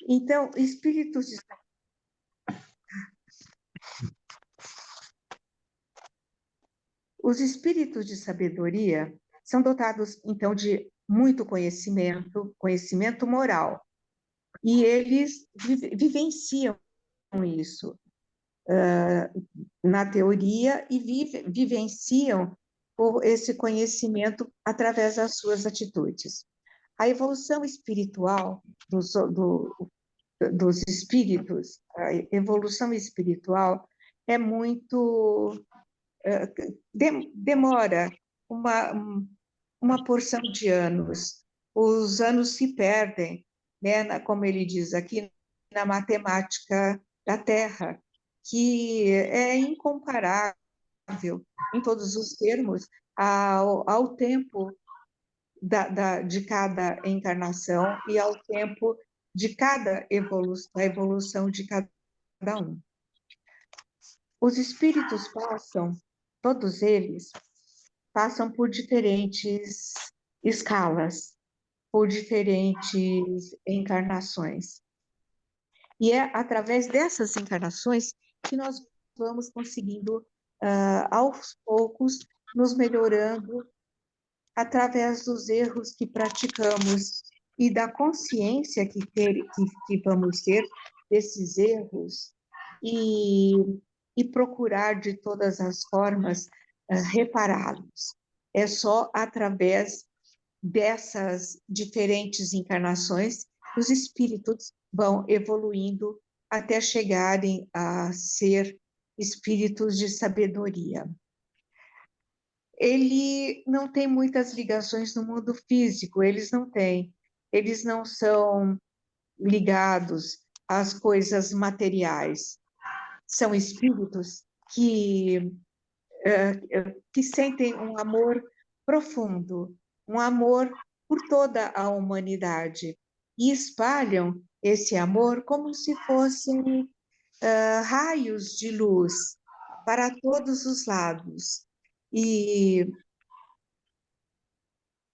Então, os espíritos de sabedoria são dotados, então, de muito conhecimento, conhecimento moral, e eles vivenciam isso na teoria e vivenciam esse conhecimento através das suas atitudes. A evolução espiritual dos espíritos, a evolução espiritual é muito demora uma porção de anos. Os anos se perdem, né, como ele diz aqui, na matemática da Terra, que é incomparável em todos os termos ao tempo de cada encarnação e ao tempo de cada evolução, a evolução de cada um. Os espíritos passam, todos eles, passam por diferentes escalas, por diferentes encarnações. E é através dessas encarnações que nós vamos conseguindo, aos poucos, nos melhorando através dos erros que praticamos e da consciência que vamos ter desses erros e procurar de todas as formas repará-los. É só através dessas diferentes encarnações que os espíritos vão evoluindo até chegarem a ser espíritos de sabedoria. Ele não tem muitas ligações no mundo físico, eles não têm. Eles não são ligados às coisas materiais. São espíritos que sentem um amor profundo, um amor por toda a humanidade, e espalham esse amor como se fossem raios de luz para todos os lados. E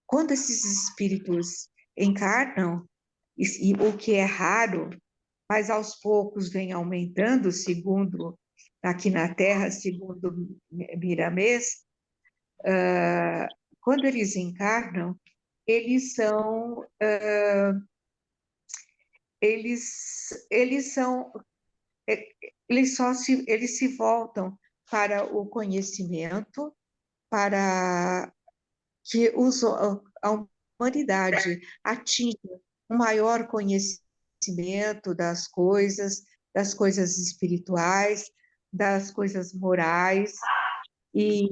quando esses espíritos encarnam, o que é raro, mas aos poucos vem aumentando, segundo aqui na Terra, segundo Miramês, quando eles encarnam, eles são eles são eles se voltam para o conhecimento, para que a humanidade atinja um maior conhecimento das coisas espirituais, das coisas morais, e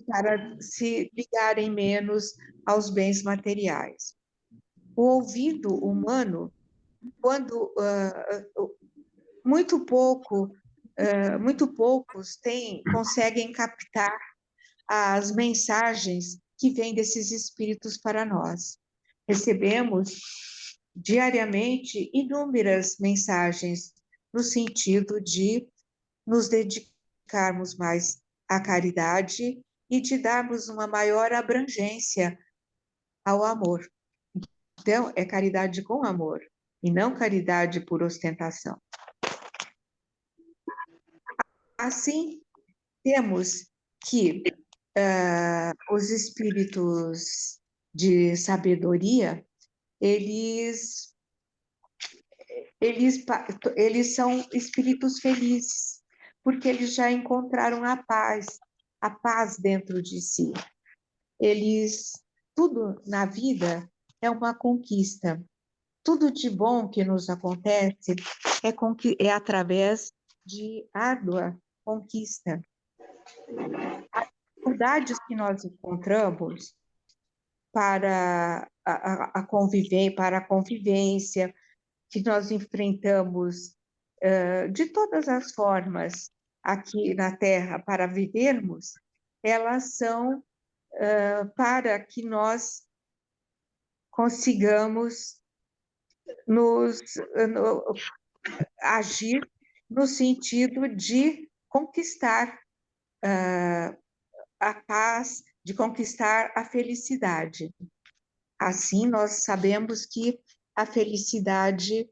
para se ligarem menos aos bens materiais. O ouvido humano, quando muito poucos conseguem captar as mensagens que vêm desses espíritos para nós. Recebemos diariamente inúmeras mensagens no sentido de nos dedicarmos mais à caridade e de darmos uma maior abrangência ao amor. Então, é caridade com amor, e não caridade por ostentação. Assim, temos que os espíritos de sabedoria, eles são espíritos felizes, porque eles já encontraram a paz dentro de si. Tudo na vida é uma conquista. Tudo de bom que nos acontece é através de árdua conquista. As dificuldades que nós encontramos para a convivência, que nós enfrentamos de todas as formas aqui na Terra para vivermos, elas são para que nós consigamos agir no sentido de conquistar a paz, de conquistar a felicidade. Assim, nós sabemos que a felicidade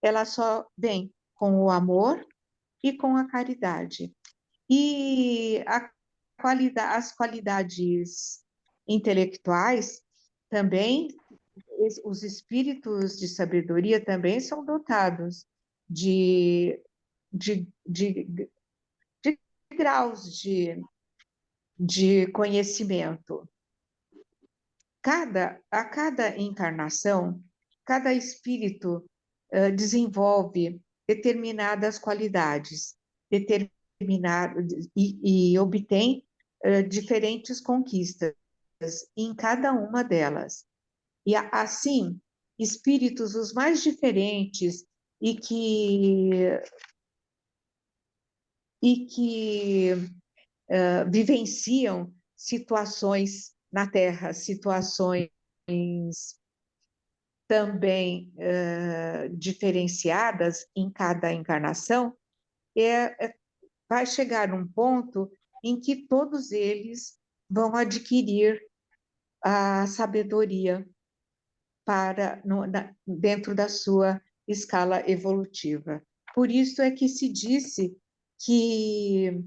ela só vem com o amor e com a caridade. E as qualidades intelectuais também, os espíritos de sabedoria também são dotados de graus de conhecimento. A cada encarnação, cada espírito desenvolve determinadas qualidades, e obtém diferentes conquistas em cada uma delas. E assim, espíritos os mais diferentes e que vivenciam situações na Terra, situações também diferenciadas em cada encarnação, vai chegar um ponto em que todos eles vão adquirir a sabedoria dentro da sua escala evolutiva. Por isso é que se disse que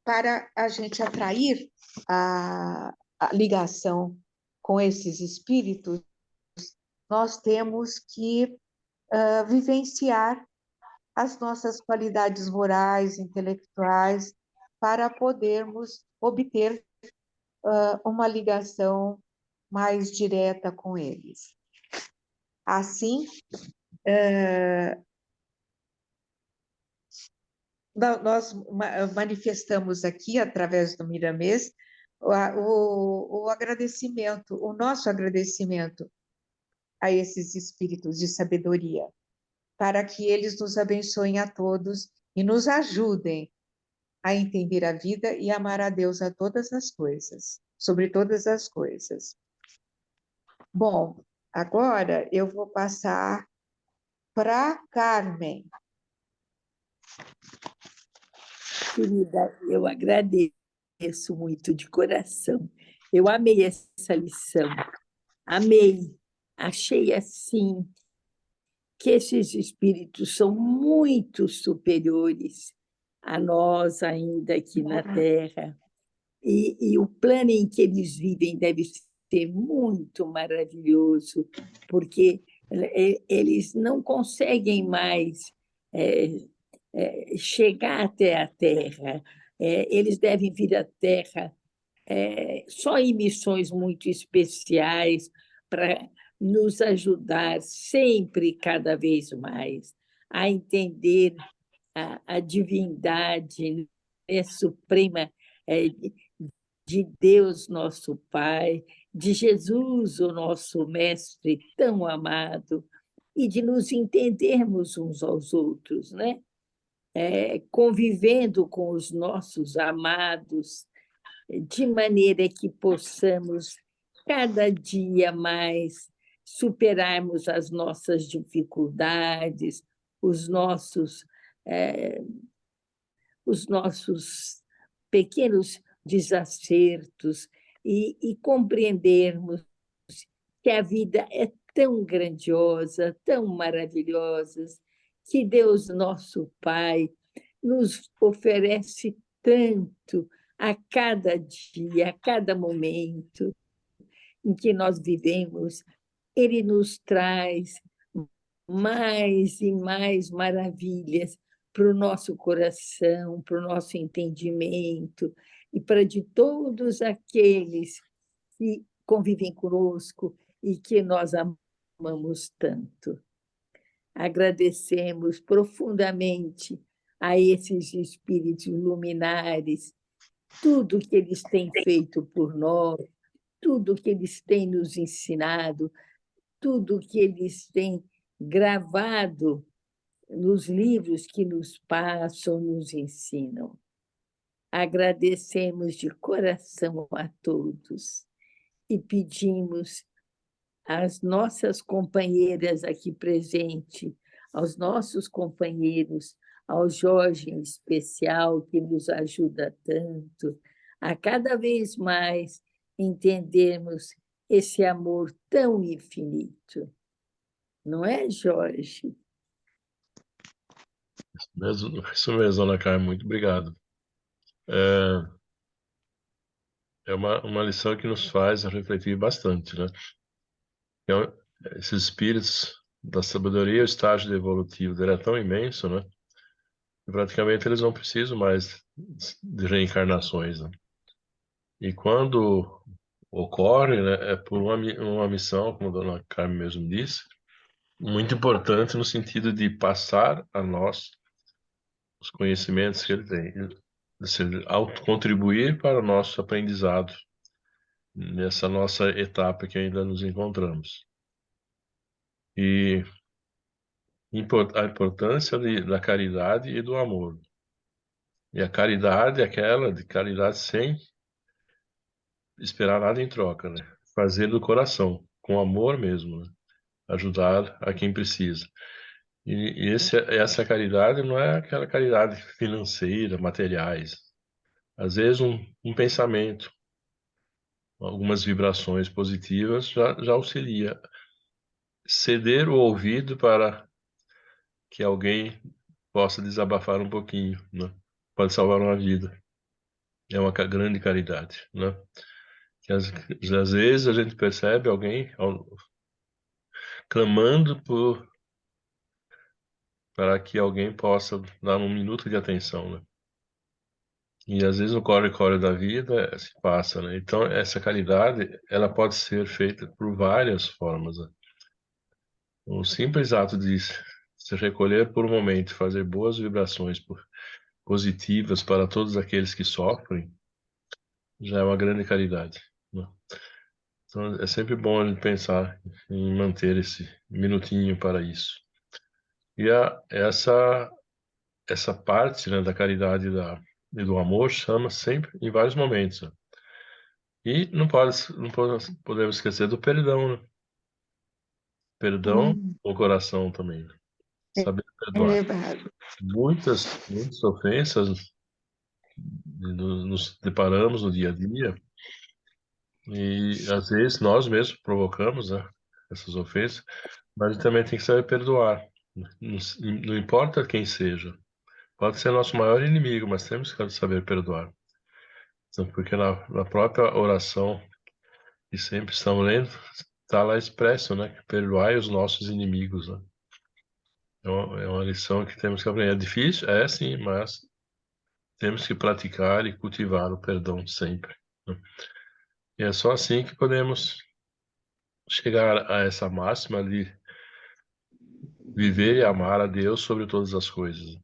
para a gente atrair a ligação com esses espíritos, nós temos que vivenciar as nossas qualidades morais, intelectuais, para podermos obter uma ligação mais direta com eles. Assim, nós manifestamos aqui, através do Miramês, o agradecimento, o nosso agradecimento a esses espíritos de sabedoria, para que eles nos abençoem a todos e nos ajudem a entender a vida e amar a Deus a todas as coisas, sobre todas as coisas. Bom, agora eu vou passar para Carmen. Querida, eu agradeço muito de coração. Eu amei essa lição, amei. Achei assim que esses espíritos são muito superiores a nós ainda aqui na Terra. E o plano em que eles vivem deve ser muito maravilhoso, porque eles não conseguem mais chegar até a Terra. Eles devem vir à Terra só em missões muito especiais para nos ajudar sempre, cada vez mais, a entender a divindade suprema de Deus, nosso Pai, de Jesus, o nosso Mestre tão amado, e de nos entendermos uns aos outros, né? Convivendo com os nossos amados, de maneira que possamos cada dia mais superarmos as nossas dificuldades, os nossos pequenos desacertos e compreendermos que a vida é tão grandiosa, tão maravilhosa, que Deus, nosso Pai, nos oferece tanto a cada dia, a cada momento em que nós vivemos. Ele nos traz mais e mais maravilhas para o nosso coração, para o nosso entendimento e para de todos aqueles que convivem conosco e que nós amamos tanto. Agradecemos profundamente a esses espíritos luminares tudo que eles têm feito por nós, tudo que eles têm nos ensinado, tudo que eles têm gravado nos livros que nos passam, nos ensinam. Agradecemos de coração a todos e pedimos às nossas companheiras aqui presentes, aos nossos companheiros, ao Jorge em especial, que nos ajuda tanto, a cada vez mais entendermos esse amor tão infinito. Não é, Jorge? Isso mesmo, Ana Carmen, muito obrigado. É uma lição que nos faz refletir bastante, né? Então, esses espíritos da sabedoria, o estágio evolutivo dele é tão imenso, né? Que praticamente eles não precisam mais de reencarnações, né? E quando ocorre, né, é por uma missão, como a dona Carmen mesmo disse, muito importante no sentido de passar a nós os conhecimentos que ele tem, ou seja, contribuir para o nosso aprendizado nessa nossa etapa que ainda nos encontramos. E a importância da caridade e do amor. E a caridade é aquela de caridade sem esperar nada em troca, né? Fazer do coração, com amor mesmo, né? Ajudar a quem precisa. E essa caridade não é aquela caridade financeira, materiais. Às vezes um pensamento, algumas vibrações positivas já auxilia. Ceder o ouvido para que alguém possa desabafar um pouquinho, né? Pode salvar uma vida. É uma grande caridade, né? Que às vezes a gente percebe alguém clamando para que alguém possa dar um minuto de atenção, né? E às vezes o corre-corre da vida se passa, né? Então essa caridade, ela pode ser feita por várias formas, né? O simples ato de se recolher por um momento, fazer boas vibrações positivas para todos aqueles que sofrem, já é uma grande caridade, né? Então é sempre bom a gente pensar em manter esse minutinho para isso. E essa parte, né, da caridade e do amor chama sempre em vários momentos, né? E não podemos esquecer do perdão, né? Perdão Hum, no coração também, né? é, Saber é perdoar. verdade. Muitas ofensas nos deparamos no dia a dia e às vezes nós mesmos provocamos, né, essas ofensas, mas a gente também tem que saber perdoar. Não, não importa quem seja. Pode ser nosso maior inimigo, mas temos que saber perdoar. Então, porque na própria oração que sempre estamos lendo, está lá expresso, né? Que perdoai os nossos inimigos, né? É uma lição que temos que aprender. É difícil? É sim, mas temos que praticar e cultivar o perdão sempre, né? E é só assim que podemos chegar a essa máxima de viver e amar a Deus sobre todas as coisas.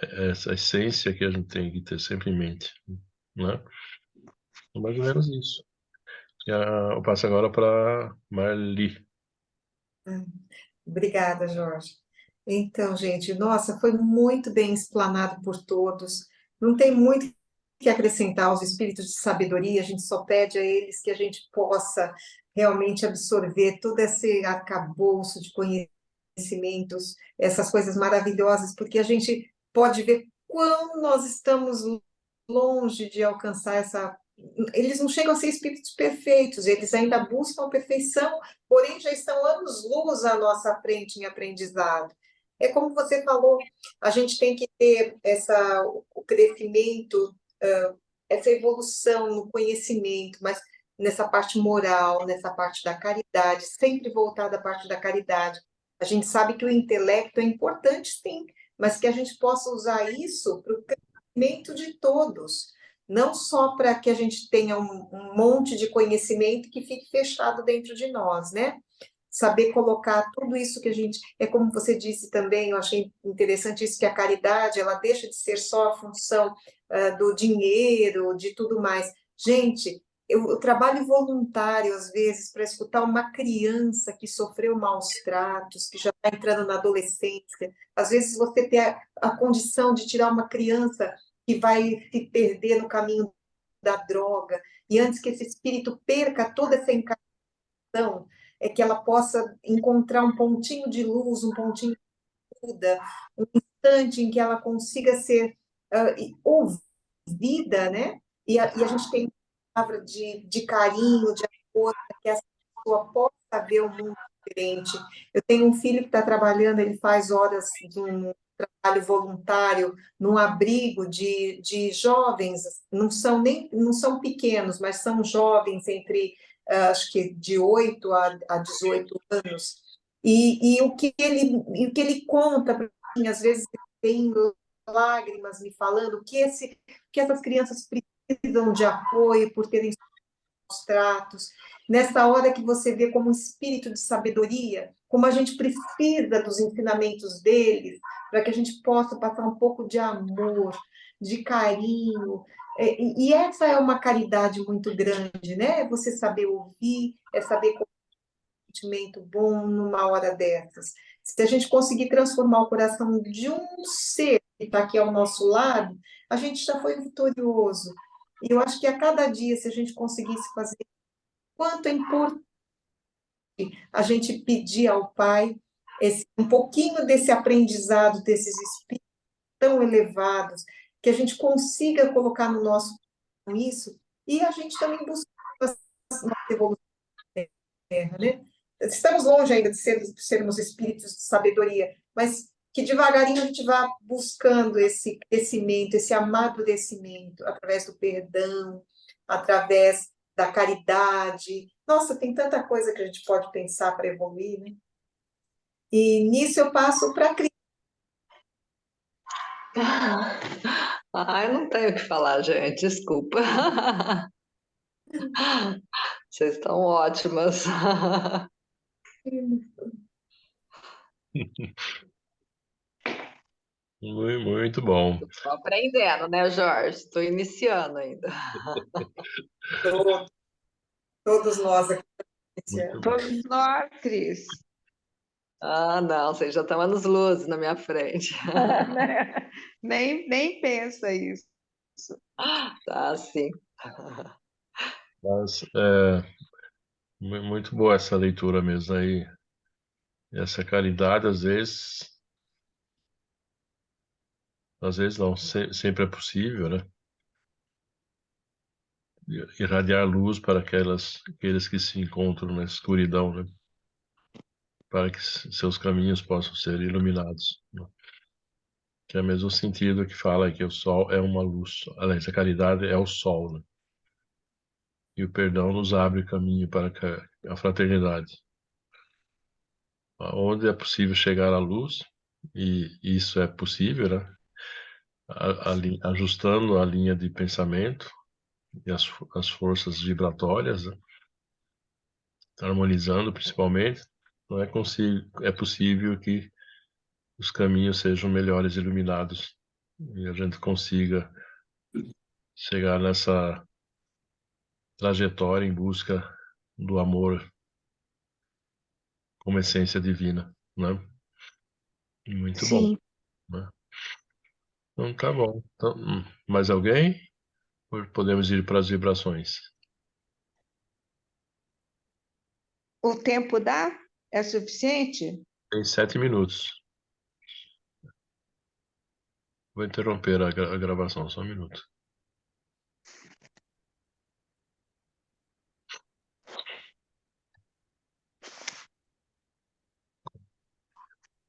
É essa essência que a gente tem que ter sempre em mente, né? É mais ou menos isso. Eu passo agora para Marli. Obrigada, Jorge. Então, gente, nossa, foi muito bem explanado por todos. Não tem muito que acrescentar aos espíritos de sabedoria, a gente só pede a eles que a gente possa realmente absorver todo esse arcabouço de conhecimentos, essas coisas maravilhosas, porque a gente pode ver quão nós estamos longe de alcançar essa. Eles não chegam a ser espíritos perfeitos, eles ainda buscam a perfeição, porém já estão anos-luz à nossa frente em aprendizado. É como você falou, a gente tem que ter o crescimento, essa evolução no conhecimento, mas nessa parte moral, nessa parte da caridade, sempre voltada à parte da caridade. A gente sabe que o intelecto é importante, sim, mas que a gente possa usar isso para o crescimento de todos, não só para que a gente tenha um monte de conhecimento que fique fechado dentro de nós, né? Saber colocar tudo isso que a gente, é como você disse também, eu achei interessante isso, que a caridade, ela deixa de ser só a função do dinheiro, de tudo mais. Gente, eu trabalho voluntário, às vezes, para escutar uma criança que sofreu maus tratos, que já está entrando na adolescência. Às vezes, você tem a condição de tirar uma criança que vai se perder no caminho da droga, e antes que esse espírito perca toda essa encarnação, é que ela possa encontrar um pontinho de luz, um pontinho de ajuda, um instante em que ela consiga ser ouvida, né? E a gente tem palavra de carinho, de outra, que essa pessoa possa ver o mundo diferente. Eu tenho um filho que está trabalhando, ele faz horas de um trabalho voluntário num abrigo de jovens, não são pequenos, mas são jovens entre, acho que de 8 a 18 anos. E o que ele conta para mim, às vezes tem lágrimas me falando que essas crianças precisam de apoio por terem maus tratos. Nessa hora que você vê como um espírito de sabedoria, como a gente precisa dos ensinamentos deles, para que a gente possa passar um pouco de amor, de carinho. E essa é uma caridade muito grande, né? Você saber ouvir, é saber como um sentimento bom numa hora dessas. Se a gente conseguir transformar o coração de um ser que está aqui ao nosso lado, a gente já foi vitorioso. E eu acho que a cada dia, se a gente conseguisse fazer quanto é importante a gente pedir ao Pai um pouquinho desse aprendizado, desses espíritos tão elevados, que a gente consiga colocar no nosso coração isso, e a gente também buscar a nossa evolução na Terra, né? Estamos longe ainda de sermos espíritos de sabedoria, mas que devagarinho a gente vá buscando esse crescimento, esse amadurecimento, através do perdão, através da caridade. Nossa, tem tanta coisa que a gente pode pensar para evoluir, né? E nisso eu passo para a Cris. Eu não tenho o que falar, gente, desculpa. Vocês estão ótimas. Muito bom. Estou aprendendo, né, Jorge? Estou iniciando ainda. Todos nós aqui. Muito bom. Todos nós, Cris. Não, vocês já estão anos luzes na minha frente. Nem pensa isso. Tá, sim. Mas, muito boa essa leitura mesmo aí. Essa caridade, às vezes não, sempre é possível, né? Irradiar luz para aqueles que se encontram na escuridão, né? Para que seus caminhos possam ser iluminados, né? Que é o mesmo sentido que fala que o sol é uma luz. Além da caridade é o sol, né? E o perdão nos abre caminho para a fraternidade. Onde é possível chegar à luz, e isso é possível, né? Ajustando a linha de pensamento e as forças vibratórias, né? Harmonizando principalmente, não é possível que os caminhos sejam melhores iluminados e a gente consiga chegar nessa trajetória em busca do amor como essência divina, né? Muito bom, Sim. né? Então tá bom. Então, mais alguém? Ou podemos ir para as vibrações? O tempo dá? É suficiente? Tem 7 minutos. Vou interromper a gravação, só um minuto.